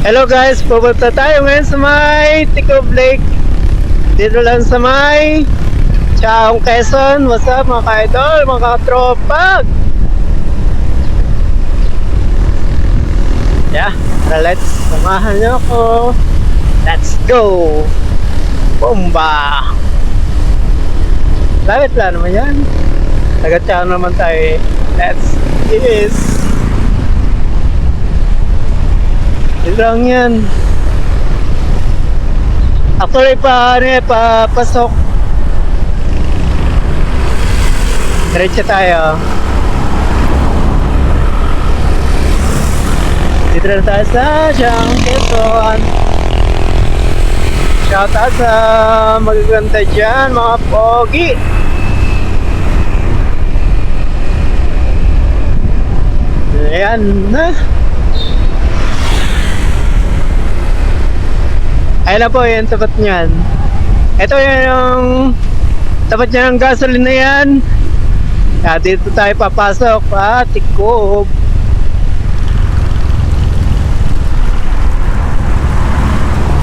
Hello guys, pupunta tayo ngayon sa may Ticob Lake. Dito lang sa may Chaong, Quezon. What's up mga ka-idol, mga ka-tropa? Yeah, tara, let's samahan niyo ako. Let's go! Bomba! Lapit lang naman yan. Taga-Chaong naman tayo eh. Let's do this! Ito lang yan. Actually papasok. Diretso tayo. Dito na tayo sa Chaong, Quezon. Shout out sa magaganda dyan, mga pogi. Ayan na. Ayun na po, yung tapat niyan. Ito yung tapat niya ng gasoline na yan. Kaya dito tayo papasok pa, Ticob.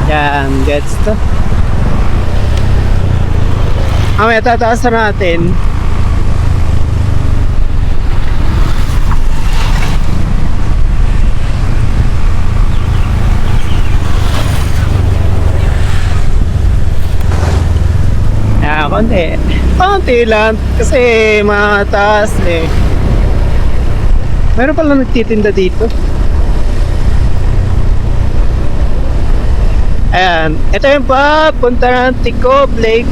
Yan, gets to. May tataas na natin. Konti lang kasi mataas eh. Meron pala nagtitinda dito. Ayan, ito yung papunta ng Ticob Lake.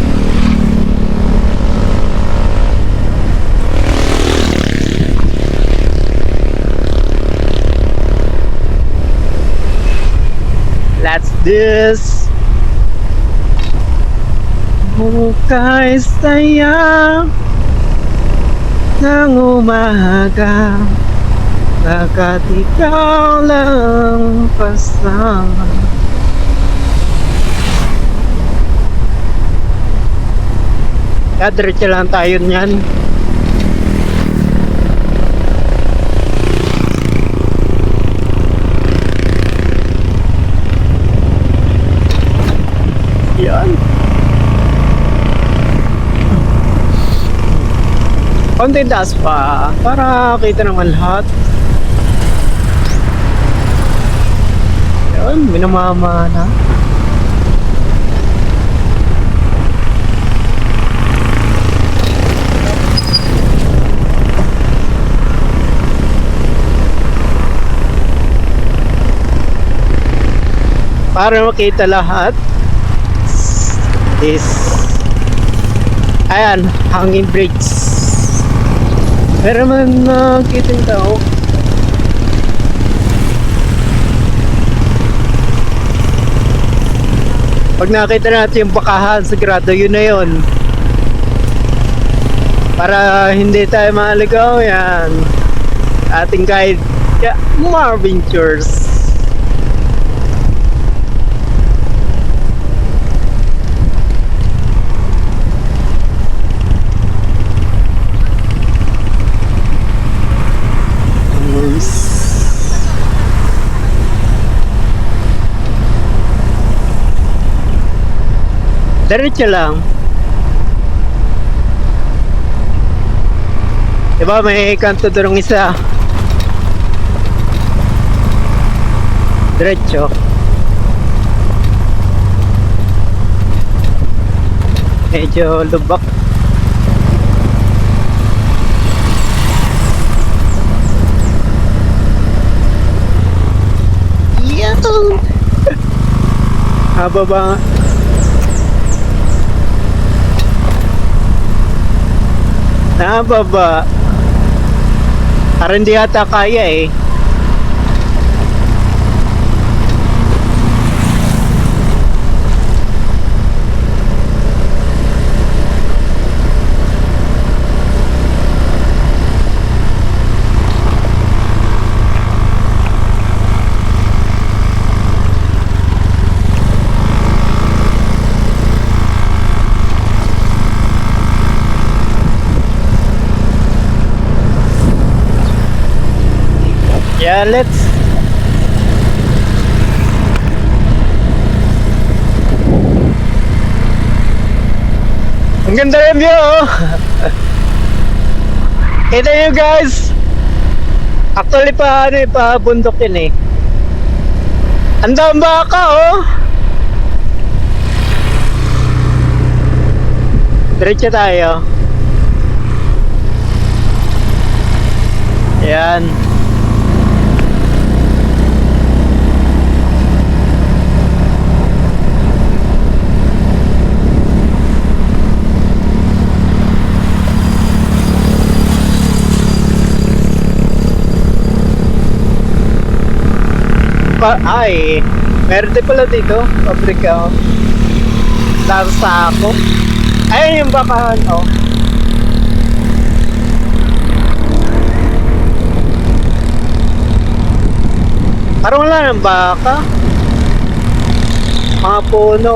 Let's do this. Hukay saya ng umaga, baga't ikaw lang kasama. Diretso lang tayo niyan. Yan. Konti taas pa para kita naman lahat. Yan, minamama na. Para makita lahat is ayan, hanging bridge. Pero man nakita yung tao. Pag nakita natin yung bakahan, sigurado yun na yun. Para hindi tayo maligaw, yan ating guide, yeah, Marvin Tours. Diretso lang. Diba may kanto doon isa. Diretso. Medyo lubak. Yan. Haba ba? Nababa. Parang hindi ata kaya eh. Yeah, let's Ang ganda yung view, oh. Kita nyo guys. Actually pa, ano, pa bundok yun eh. Ang dami baka, oh. Diretso tayo. Ayan. Ay, meron din pala dito, pabrika, oh. Larsa ako. Ayun yung bakahan, oh. Parang wala ng baka. Mga puno.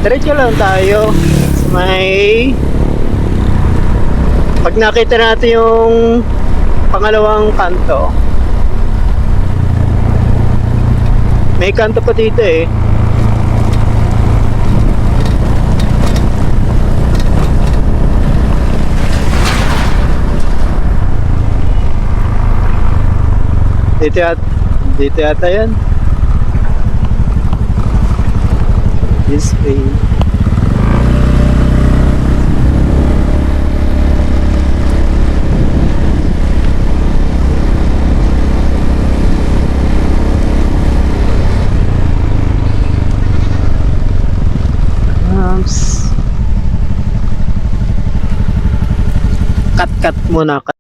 Diretso lang tayo. May... Pag nakita natin yung pangalawang kanto, may kanto pa dito eh. Dito yata yan. This way. Cut muna.